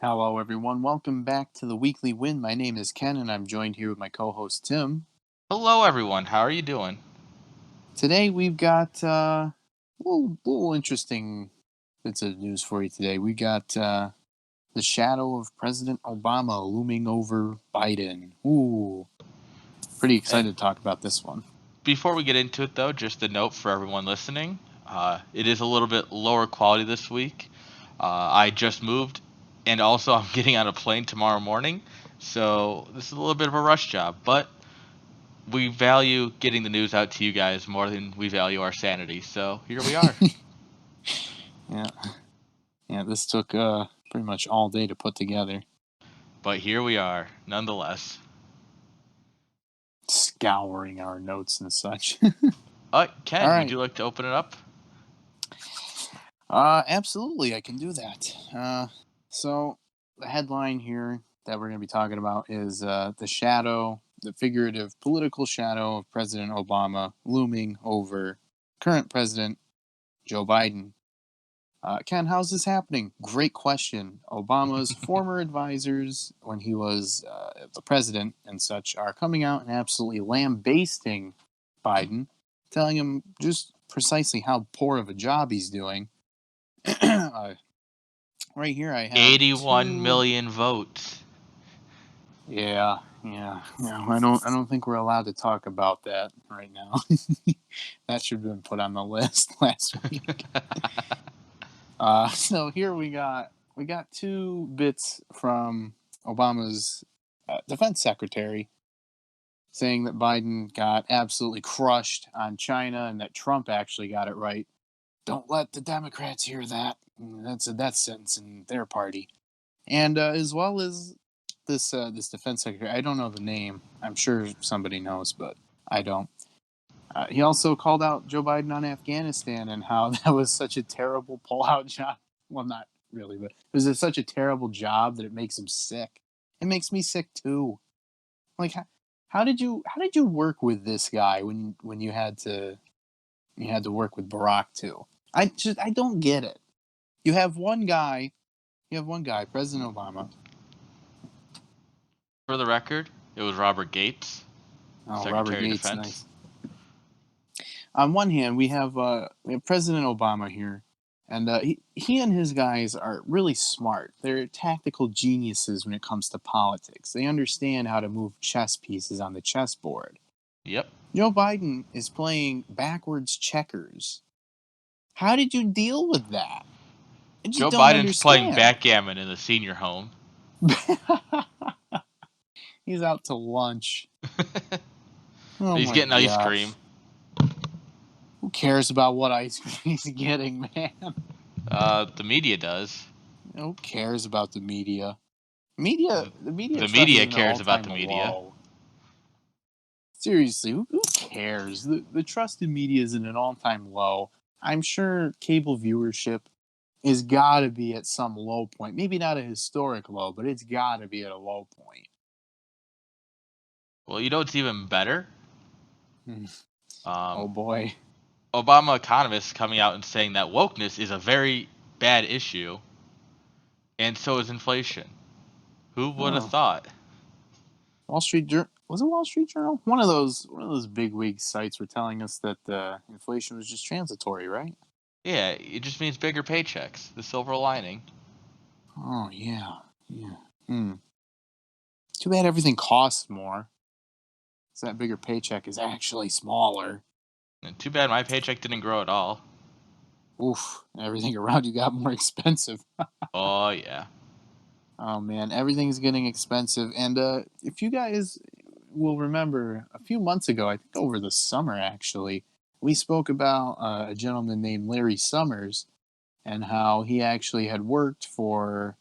Hello, everyone. Welcome back to the Weekly Win. My name is Ken, and I'm joined here with my co-host Tim. Hello, everyone. How are you doing? Today we've got little interesting bits of news for you today. We got the shadow of President Obama looming over Biden. Ooh, pretty And excited to talk about this one. before we get into it, though, just a note for everyone listening. It is a little bit lower quality this week. I just moved, and also I'm getting on a plane tomorrow morning, so this is a little bit of a rush job. But we value getting the news out to you guys more than we value our sanity. So here we are. Yeah, yeah. This took pretty much all day to put together. But here we are, nonetheless. Scouring our notes and such. All Ken, would right. you like to open it up? Absolutely, I can do that. So the headline here that we're going to be talking about is the shadow, the figurative political shadow of President Obama looming over current President Joe Biden. Ken, how's this happening? Great question. Obama's former advisors, when he was the president and such, are coming out and absolutely lambasting Biden, telling him just precisely how poor of a job he's doing. uh, right here I have 81 two. million votes. Yeah. No, I don't think we're allowed to talk about that right now. That should have been put on the list last week. So here we got two bits from Obama's defense secretary saying that Biden got absolutely crushed on China and that Trump actually got it right. Don't let the Democrats hear that. That's a death sentence in their party. And as well as this defense secretary, I don't know the name. I'm sure somebody knows, but I don't. He also called out Joe Biden on Afghanistan and how that was such a terrible pullout job. Well, not really, but it was such a terrible job that it makes him sick. It makes me sick too. Like, how did you work with this guy when you had to work with Barack too? I don't get it. You have one guy. You have one guy, President Obama. For the record, it was Robert Gates, Oh, Robert Secretary of Gates, Defense. nice. On one hand, we have President Obama here, and he and his guys are really smart. They're tactical geniuses when it comes to politics. They understand how to move chess pieces on the chessboard. Yep. Joe Biden is playing backwards checkers. How did you deal with that? I just Joe don't Biden's playing understand. backgammon in the senior home. He's out to lunch. Oh He's my getting ice gosh. cream. Who cares about what ice cream he's getting, man? The media does. Who cares about the media? The media The trust is media in an cares about all-time the media. low. Seriously, who cares? The trust in media is in an all-time low. I'm sure cable viewership is got to be at some low point. Maybe not a historic low, but it's got to be at a low point. Well, you know what's even better? Hmm. Oh Um, boy. Obama economists coming out and saying that wokeness is a very bad issue, and so is inflation. Who would have Oh, thought? Wall Street Journal, was it Wall Street Journal? One of those big wig sites were telling us that inflation was just transitory, right? Yeah, it just means bigger paychecks. The silver lining. Oh yeah, yeah. Hmm. Too bad everything costs more. So that bigger paycheck is actually smaller. And too bad my paycheck didn't grow at all. Oof, everything around you got more expensive. Oh yeah. Oh man, everything's getting expensive. And if you guys will remember, a few months ago, I think over the summer actually, we spoke about a gentleman named Larry Summers and how he actually had worked for,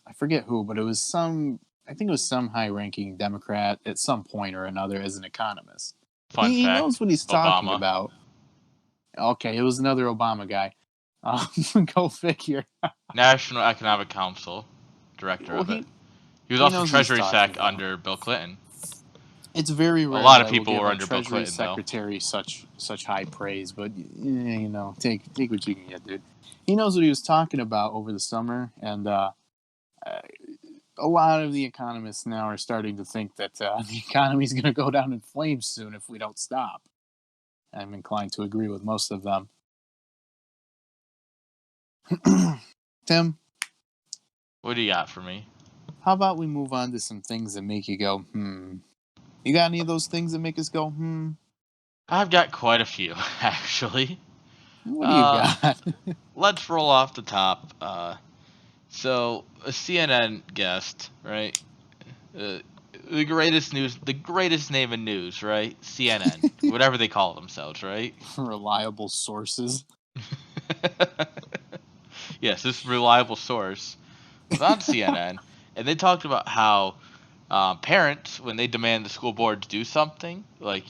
I forget who, but I think it was some high ranking Democrat at some point or another as an economist. Fun He knows fact: what he's talking Obama. about. Okay, it was another Obama guy. Go figure. National Economic Council, director Well, of it. he He was he also knows what he's Treasury talking Sec about. under Bill Clinton. It's very A rare lot that of I will people give were a under Bill Treasury Clinton, though. Secretary such high praise, but take what you can get, dude. He knows what he was talking about over the summer, and a lot of the economists now are starting to think that the economy is going to go down in flames soon if we don't stop. I'm inclined to agree with most of them. Tim, What do you got for me? how about we move on to some things that make you go, hmm? You got any of those things that make us go, hmm? I've got quite a few, actually. What do you Uh, got? let's roll off the top. So a CNN guest, right? Uh, the greatest name in news, right? CNN, whatever they call themselves, right? Reliable sources. Yes, this reliable source was on CNN, and they talked about how parents, when they demand the school board to do something, like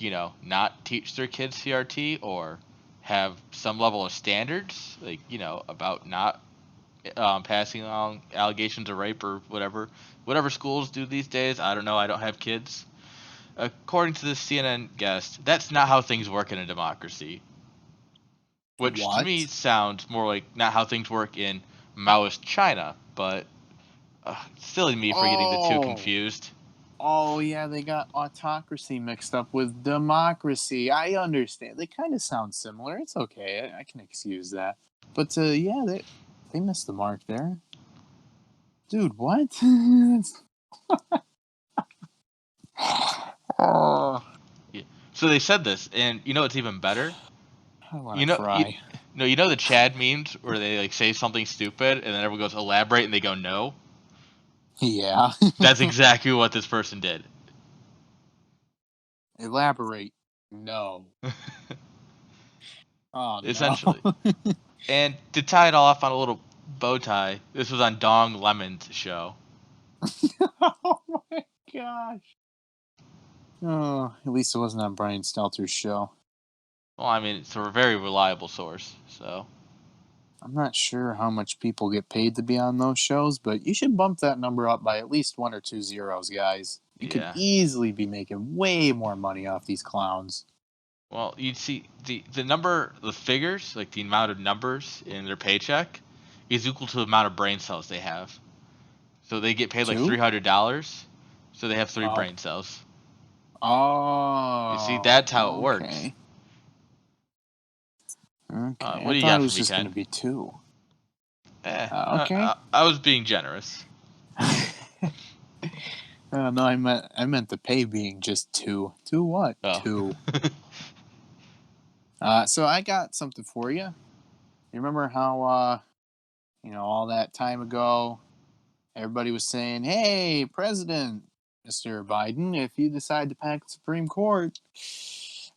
not teach their kids CRT or have some level of standards, like about not passing along allegations of rape or whatever schools do these days. I don't know. I don't have kids. According to this CNN guest, that's not how things work in a democracy. Which to me What? sounds more like not how things work in Maoist China, but silly me for getting the two Oh, confused. oh yeah, they got autocracy mixed up with democracy. I understand. They kind of sound similar. It's okay. I can excuse that. But yeah, they missed the mark there, dude. What? Oh, Yeah. So they said this, and you know what's even better? I want You to know, you, cry. no, you know the Chad memes where they like say something stupid, and then everyone goes elaborate, and they go no. Yeah. That's exactly what this person did. Elaborate. No. Oh no. Essentially. And to tie it all off on a little bow tie, this was on Dong Lemon's show. Oh my gosh. Oh, at least it wasn't on Brian Stelter's show. Well, I mean, it's a very reliable source, so I'm not sure how much people get paid to be on those shows, but you should bump that number up by at least one or two zeros, guys. You could yeah. easily be making way more money off these clowns. Well, you'd see the number, the figures, like the amount of numbers in their paycheck, is equal to the amount of brain cells they have. So they get paid like Two? $300, so they have three Oh. brain cells. You see, Oh, that's how it works. okay. Okay, What I do you thought it got for was me, just going Ken? to be two. I, Okay. I was being generous. No, I meant the pay being just two. Two what? Oh. Two. So I got something for you. You remember how all that time ago everybody was saying, "Hey, President, Mr. Biden, if you decide to pack the Supreme Court,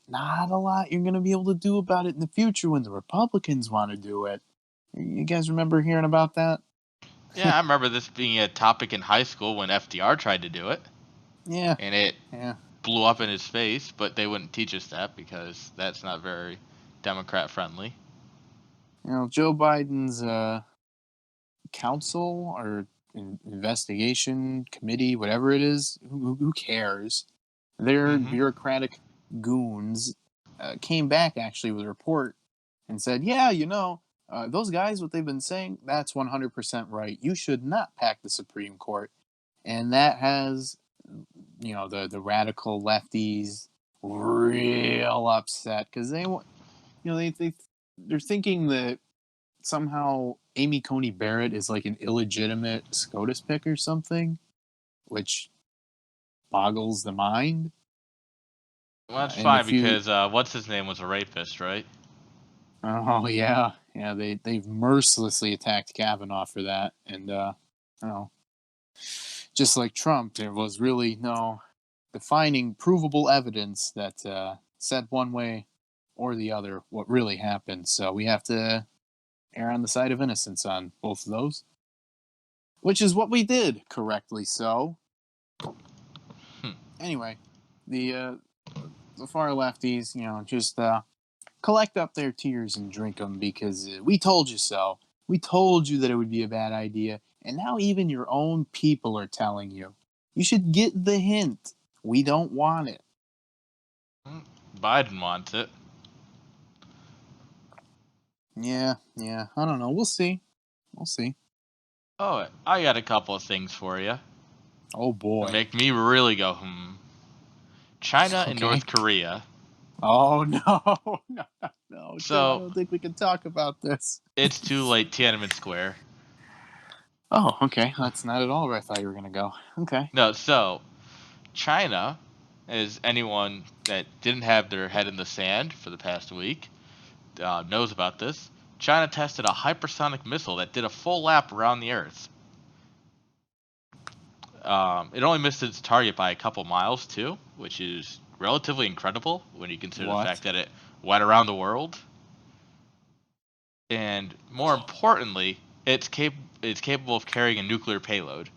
not a lot you're going to be able to do about it in the future when the Republicans want to do it." You guys remember hearing about that? Yeah, I remember this being a topic in high school when FDR tried to do it, Yeah, and it yeah. blew up in his face, but they wouldn't teach us that because that's not very Democrat friendly. Joe Biden's council or investigation committee, whatever it is, who cares? Their Mm-hmm. bureaucratic goons came back actually with a report and said, yeah, those guys, what they've been saying, that's 100% right. You should not pack the Supreme Court. And that has, the radical lefties real upset because they're thinking that somehow Amy Coney Barrett is like an illegitimate SCOTUS pick or something, which boggles the mind. Well, that's And fine if you, because what's his name was a rapist, right? oh yeah, yeah, they've mercilessly attacked Kavanaugh for that, and oh, just like Trump, there was really no defining, provable evidence that said one way or the other what really happened. So we have to err on the side of innocence on both of those, which is what we did correctly. So Hmm. anyway, the uh, the far lefties, just collect up their tears and drink them because we told you so. We told you that it would be a bad idea, and now even your own people are telling you. You should get the hint. We don't want it. Biden wants it. Yeah, yeah. I don't know. We'll see. We'll see. Oh, I got a couple of things for you. Oh That boy. make me really go, China and Okay. North Korea. Oh no, no, no, Tim. I So don't think we can talk about this. it's too late, Tiananmen Square. Oh, okay. That's not at all where I thought you were gonna go. Okay. No, so China, as anyone that didn't have their head in the sand for the past week knows about this, China tested a hypersonic missile that did a full lap around the Earth. It only missed its target by a couple miles, too, which is relatively incredible when you consider the What? fact that it went around the world. And more importantly, it's capable of carrying a nuclear payload.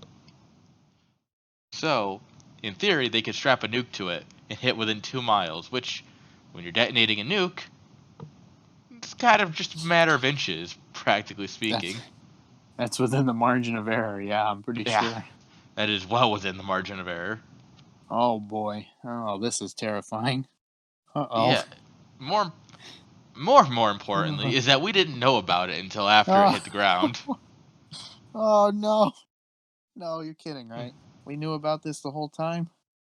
So, in theory, they could strap a nuke to it and hit within 2 miles, which, when you're detonating a nuke, it's kind of just a matter of inches, practically That's speaking. that's within the margin of error. Yeah, I'm pretty Yeah, sure. that is well within the margin of error. Oh boy. Oh, this is terrifying. Uh Yeah, oh. more more importantly is that we didn't know about it until after it Oh. hit the ground. Oh no. No, you're kidding, right? We knew about this the whole time.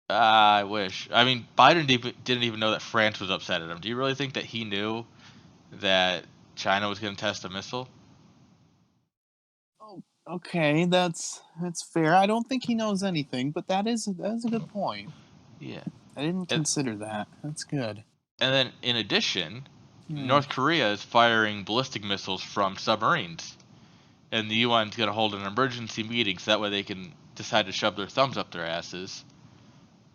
I wish. I mean, Biden didn't even know that France was upset at him. Do you really think that he knew that China was going to test a missile? Oh, okay. That's fair. I don't think he knows anything, but that is a good point. Yeah. I didn't And, consider that. That's good. and then, in addition, Hmm. North Korea is firing ballistic missiles from submarines. And the UN's going to hold an emergency meeting so that way they can decide to shove their thumbs up their asses.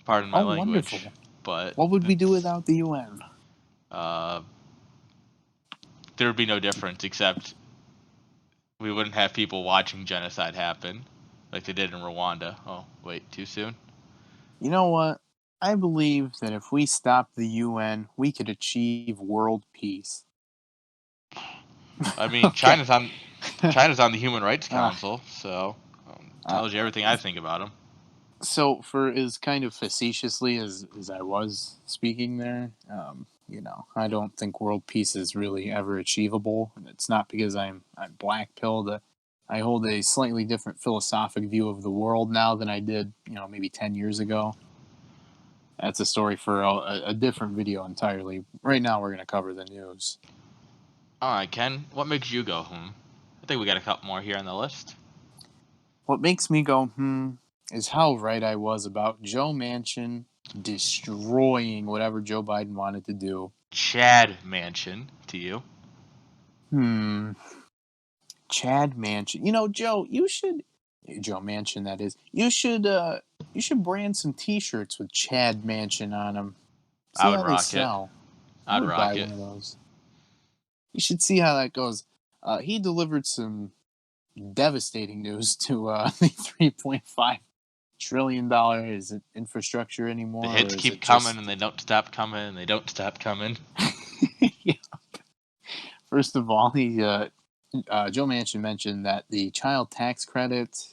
Pardon my Oh, language. wonderful. But What would we do without the UN? uh, there would be no difference except we wouldn't have people watching genocide happen like they did in Rwanda. Oh, wait, too soon? You know what? I believe that if we stop the UN, we could achieve world peace. I mean, Okay. China's on the Human Rights uh, Council, so uh, tells you everything I think about them. so, for as kind of facetiously as I was speaking there, I don't think world peace is really ever achievable. And it's not because I'm black pilled. I hold a slightly different philosophic view of the world now than I did, maybe 10 years ago. That's a story for a different video entirely. Right now, we're going to cover the news. All right, Ken, what makes you go, I think we got a couple more here on the list. What makes me go, is how right I was about Joe Manchin destroying whatever Joe Biden wanted to do. Chad Manchin to you. Hmm. Chad Manchin. Joe Manchin, that is. You should brand some T-shirts with Chad Manchin on them. I See would how they rock it. sell. I I'd would buy rock it. one of those. You should see how that goes. He delivered some devastating news to the 3.5 trillion dollar. Is it infrastructure The anymore, or hits is keep it coming just? and they don't stop coming and they don't stop coming. Yeah. First of all, Joe Manchin mentioned that the child tax credit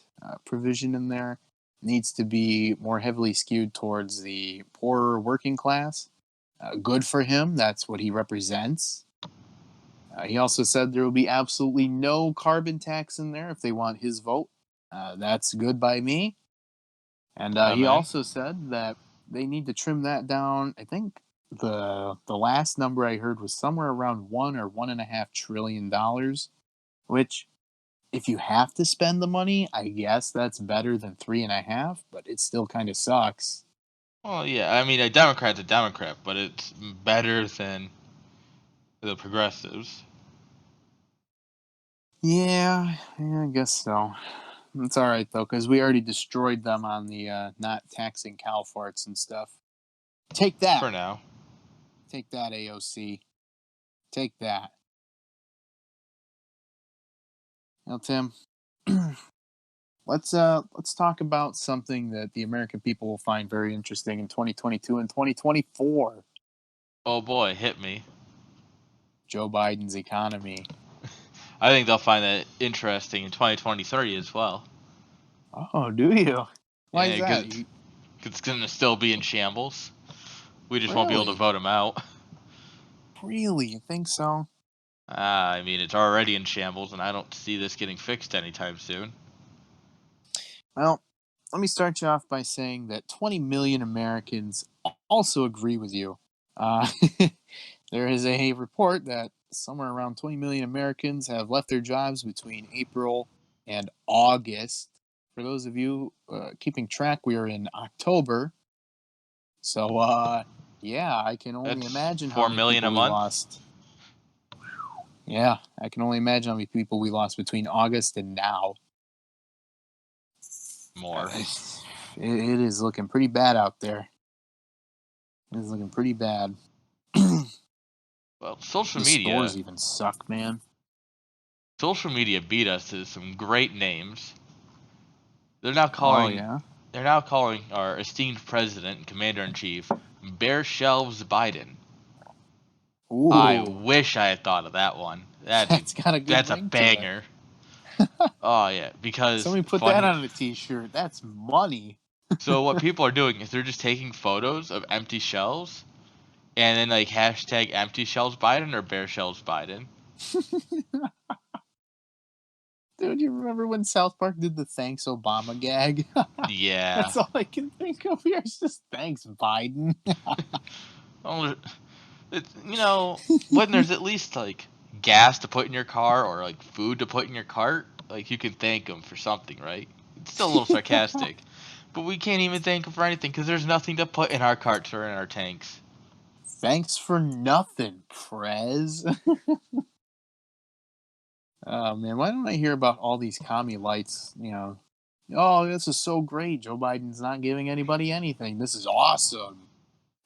provision in there needs to be more heavily skewed towards the poorer working class. Good for him. That's what he represents. He also said there will be absolutely no carbon tax in there if they want his vote. That's good by me. And I'm he in. also said that they need to trim that down. I think the last number I heard was somewhere around $1 or $1.5 trillion, which if you have to spend the money, I guess that's better than 3.5, but it still kind of sucks. Well, yeah, I mean, a Democrat's a Democrat, but it's better than the progressives. Yeah, I guess so. It's all right though, because we already destroyed them on the not taxing cow farts and stuff. Take that, For now. take that, AOC, take that. Now, Tim, let's talk about something that the American people will find very interesting in 2022 and 2024. Oh boy, hit me. Joe Biden's economy. I think they'll find that interesting in 2023 as well. Oh, do you? Why Yeah, is because that? it's going to still be in shambles. We just won't be able to Really? vote him out. Really? You think so? I mean, it's already in shambles, and I don't see this getting fixed anytime soon. Well, let me start you off by saying that 20 million Americans also agree with you. Uh, there is a report that somewhere around 20 million Americans have left their jobs between April and August. For those of you keeping track, we are in October. So, yeah, I can only That's imagine how four many million a people we month lost. Yeah, I can only imagine how many people we lost between August and now. more. It is looking pretty bad out there. It is looking pretty bad. The Well, social stores media, even suck, man. social media beat us to some great names. They're now Oh calling, yeah. they're now calling our esteemed president and commander in chief Bear Shelves Biden. I Ooh, wish I had thought of that one. that's got a good That's a ring to it. banger. Oh yeah, because Somebody put that funny. on a T-shirt. That's money. So what people are doing is they're just taking photos of empty shelves and then like hashtag empty shelves Biden or Bear Shelves Biden. Dude, you remember when South Park did the "Thanks Obama" gag? Yeah. That's all I can think of here. It's just "Thanks Biden." Well, when there's at least like gas to put in your car or like food to put in your cart, like you can thank them for something, right? It's still a little sarcastic, but we can't even thank them for anything because there's nothing to put in our carts or in our tanks. Thanks for nothing, Prez. Oh man, why don't I hear about all these commie lights? Oh, this is so great. Joe Biden's not giving anybody anything. This is awesome.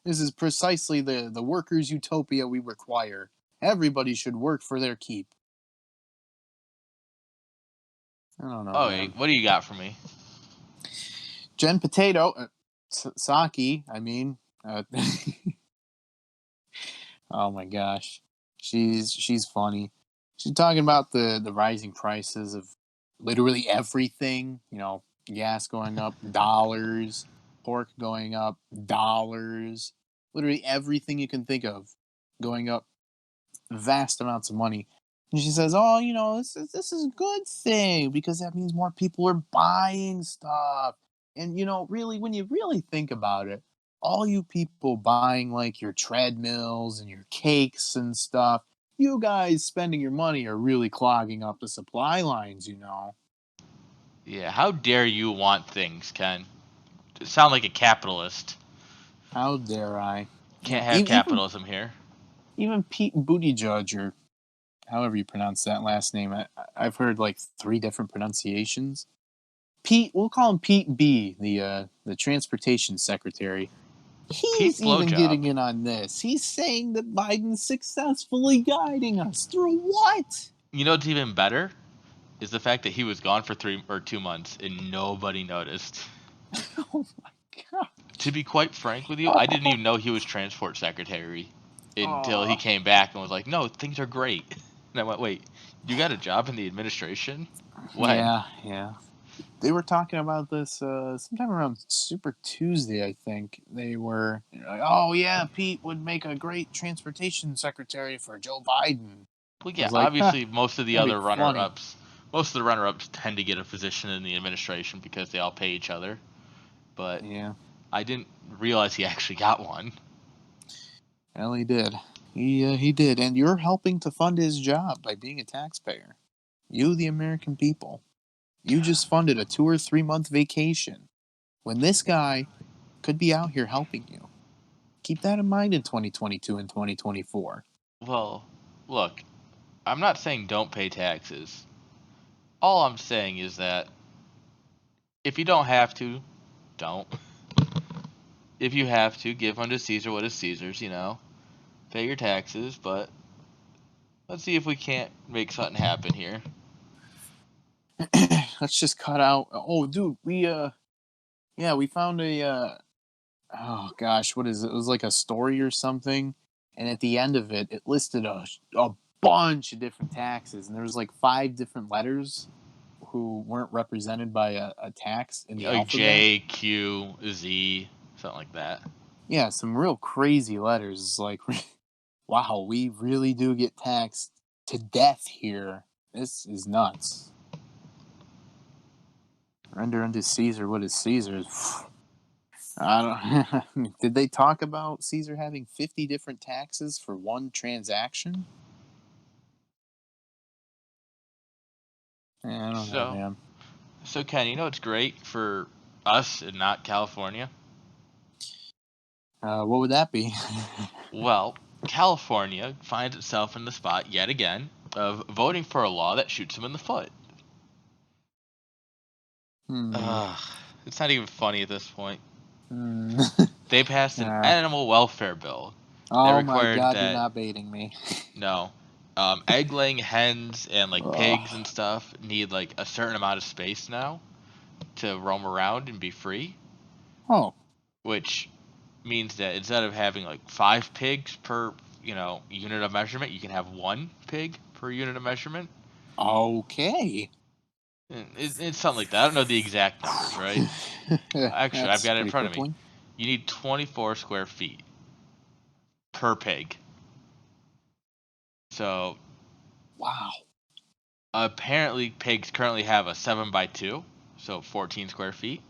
This is precisely the workers' utopia we require. Everybody should work for their keep. I don't know, Oh, man. wait, what do you got for me? Jen Potato, Saki. I mean, oh my gosh, she's funny. She's talking about the rising prices of literally everything. Gas going up dollars, pork going up dollars, literally everything you can think of going up vast amounts of money. And she says, "Oh, this is a good thing because that means more people are buying stuff." And really, when you really think about it, all you people buying like your treadmills and your cakes and stuff, you guys spending your money are really clogging up the supply lines. Yeah, how dare you want things, Ken? Sound like a capitalist. How dare I? Can't have Even capitalism here. even Pete Buttigieg, or however you pronounce that last name, I've heard like three different pronunciations. Pete, we'll call him Pete B, the transportation secretary. Pete He's even Blowjob. getting in on this. He's saying that Biden's successfully guiding us through what? You know what's even better? Is the fact that he was gone for 3 or 2 months and nobody noticed. Oh my god. To be quite frank with you, I didn't even know he was transport secretary until he Oh. came back and was like, "No, things are great." And I went, "Wait, you got a job in the administration? When?" Yeah, yeah. They were talking about this sometime around Super Tuesday, I think. They were like, "Oh yeah, Pete would make a great transportation secretary for Joe Biden." Well, I yeah, was like, "Ha, obviously most of the that'd be other funny." runner-ups, most of the runner-ups tend to get a position in the administration because they all pay each other. But Yeah, I didn't realize he actually got one. well, he did. He did, and you're helping to fund his job by being a taxpayer. You, the American people, you just funded a 2 or 3 month vacation when this guy could be out here helping you. Keep that in mind in 2022 and 2024. Well, look, I'm not saying don't pay taxes. All I'm saying is that if you don't have to, don't. If you have to, give unto Caesar what is Caesar's. Pay your taxes, but let's see if we can't make something happen here. Let's just cut out. Oh, dude, yeah, we found oh gosh, what is it? It was like a story or something, and at the end of it, it listed a bunch of different taxes, and there was like five different letters who weren't represented by a tax in the Like alphabet. J, Q, Z, something like that. Yeah, some real crazy letters. It's like, wow, we really do get taxed to death here. This is nuts. Render unto Caesar what is Caesar's. I don't. Did they talk about Caesar having 50 different taxes for one transaction? I don't know, So, man. so Ken, you know it's great for us and not California? What would that be? Well, California finds itself in the spot yet again of voting for a law that shoots them in the foot. hmm. Ugh, it's not even funny at this point. Hmm. They passed an uh, animal welfare bill that oh my required God, you're that not baiting me. no, egg-laying hens and like pigs and Oh. stuff need like a certain amount of space now to roam around and be free, Oh. which means that instead of having like 5 pigs per unit of measurement, you can have 1 pig per unit of measurement. Okay. It's something like that. I don't know the exact numbers, right? Actually, I've That's got it in pretty front of me. crippling. You need 24 square feet per pig. So Wow. apparently, pigs currently have a 7 by 2, so 14 square feet.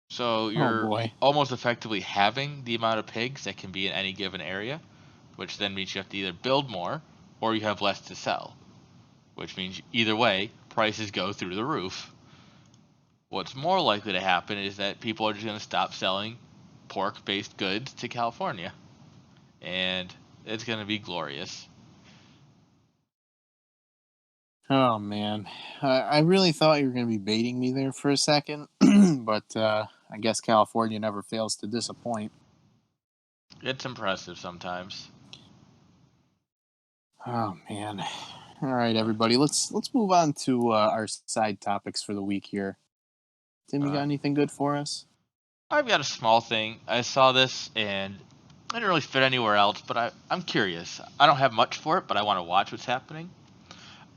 So Oh you're boy. almost effectively having the amount of pigs that can be in any given area, which then means you have to either build more or you have less to sell, which means either way, prices go through the roof. What's more likely to happen is that people are just going to stop selling pork based goods to California, and it's going to be glorious. Oh man. I really thought you were going to be baiting me there for a second, but I guess California never fails to disappoint. It's impressive sometimes. Oh man. All right, everybody. Let's move on to our side topics for the week here. Tim, you got Uh, anything good for us? I've got a small thing. I saw this and I didn't really fit anywhere else, but I'm curious. I don't have much for it, but I want to watch what's happening.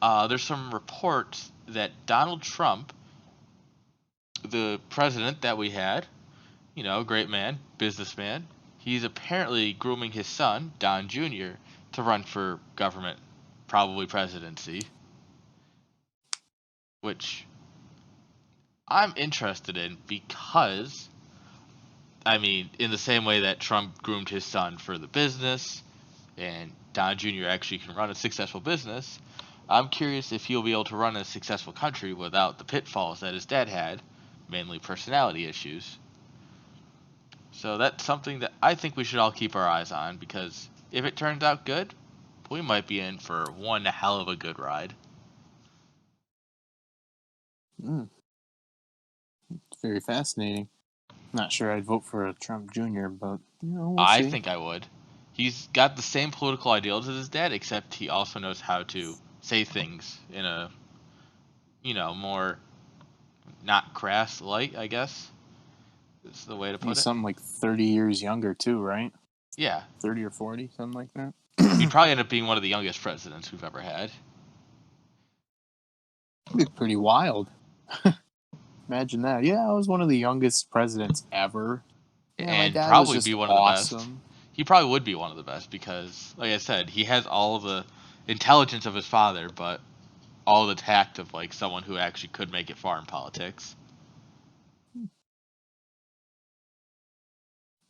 There's some reports that Donald Trump, the president that we had, great man, businessman, he's apparently grooming his son, Don Jr., to run for government, probably presidency, which I'm interested in because, I mean, in the same way that Trump groomed his son for the business and Don Jr. actually can run a successful business, I'm curious if he'll be able to run a successful country without the pitfalls that his dad had, mainly personality issues. So that's something that I think we should all keep our eyes on because if it turns out good, we might be in for one hell of a good ride. Mm, very fascinating. Not sure I'd vote for a Trump Jr., but we'll I see. think I would. He's got the same political ideals as his dad, except he also knows how to say things in a, more not crass light, I guess is the way to put He's it. something like 30 years younger too, right? Yeah, 30 or 40, something like that. he'd probably end up being one of the youngest presidents we've ever had. It'd be pretty wild. Imagine that. Yeah, I was one of the youngest presidents ever. Yeah, my And dad was probably just be one of the best. awesome. He probably would be one of the best because, like I said, he has all of the intelligence of his father, but all the tact of like someone who actually could make it far in politics.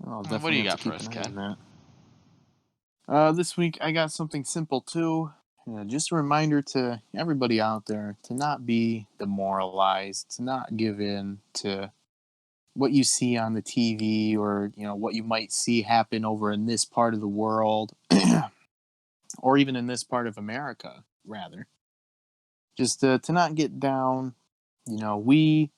I'll What do definitely you have to got for keep us, an eye on Ken? that. This week I got something simple too. Just a reminder to everybody out there to not be demoralized, to not give in to what you see on the TV or what you might see happen over in this part of the world or even in this part of America rather. Just to not get down. We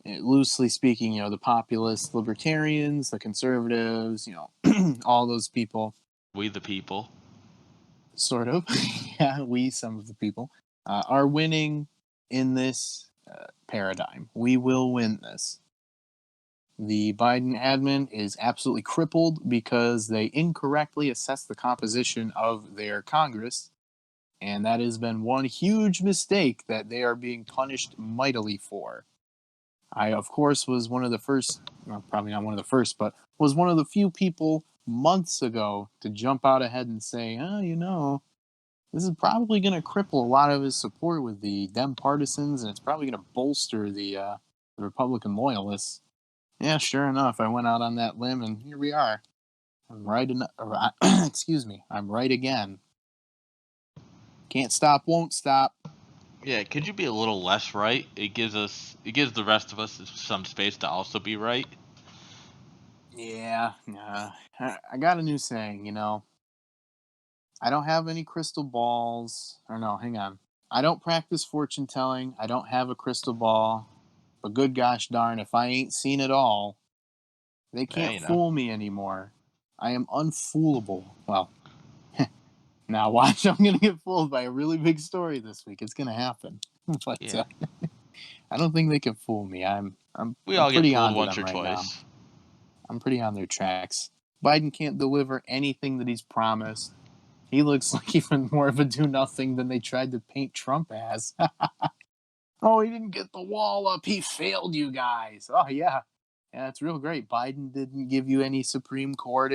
loosely speaking, the populists, libertarians, the conservatives, all those people, We the people. sort of, yeah, we, some of the people, are winning in this paradigm. We will win this. The Biden admin is absolutely crippled because they incorrectly assessed the composition of their Congress. And that has been one huge mistake that they are being punished mightily for. I, of course, was one of the first, well, probably not one of the first, but was one of the few people months ago to jump out ahead and say, oh, This is probably going to cripple a lot of his support with the Dem partisans, and it's probably going to bolster the Republican loyalists. Yeah, sure enough, I went out on that limb, and here we are. I'm right. Excuse me. I'm right again. Can't stop, won't stop. Yeah, could you be a little less right? It gives the rest of us some space to also be right. Yeah, I got a new saying. I don't have any crystal balls. Or no, hang on. I don't practice fortune telling. I don't have a crystal ball. But good gosh darn, if I ain't seen it all, they Yeah, can't you know. fool me anymore. I am unfoolable. Well, now watch, I'm gonna get fooled by a really big story this week. It's gonna happen. But Yeah. I don't think they can fool me. We I'm all get pretty fooled on to once them or right now. twice. I'm pretty on their tracks. Biden can't deliver anything that he's promised. He looks like even more of a do nothing than they tried to paint Trump as. Oh, he didn't get the wall up. He failed you guys. Oh, yeah. Yeah, it's real great. Biden didn't give you any Supreme Court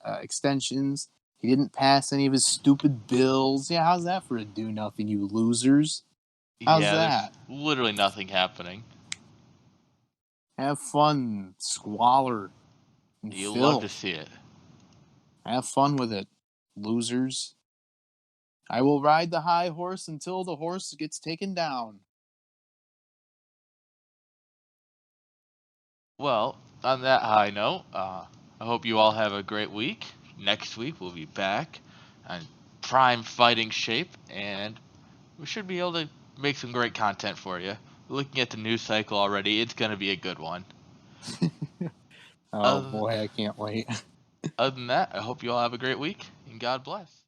extensions. He didn't pass any of his stupid bills. Yeah, how's that for a do nothing, you losers? How's Yeah, there's that? literally nothing happening. Have fun, squalor and You love to filth. see it. Have fun with it, losers. I will ride the high horse until the horse gets taken down. Well, on that high note, I hope you all have a great week. Next week we'll be back on prime fighting shape, and we should be able to make some great content for you. Looking at the news cycle already, it's going to be a good one. Oh Other, boy, I can't wait. other than that, I hope you all have a great week, and God bless.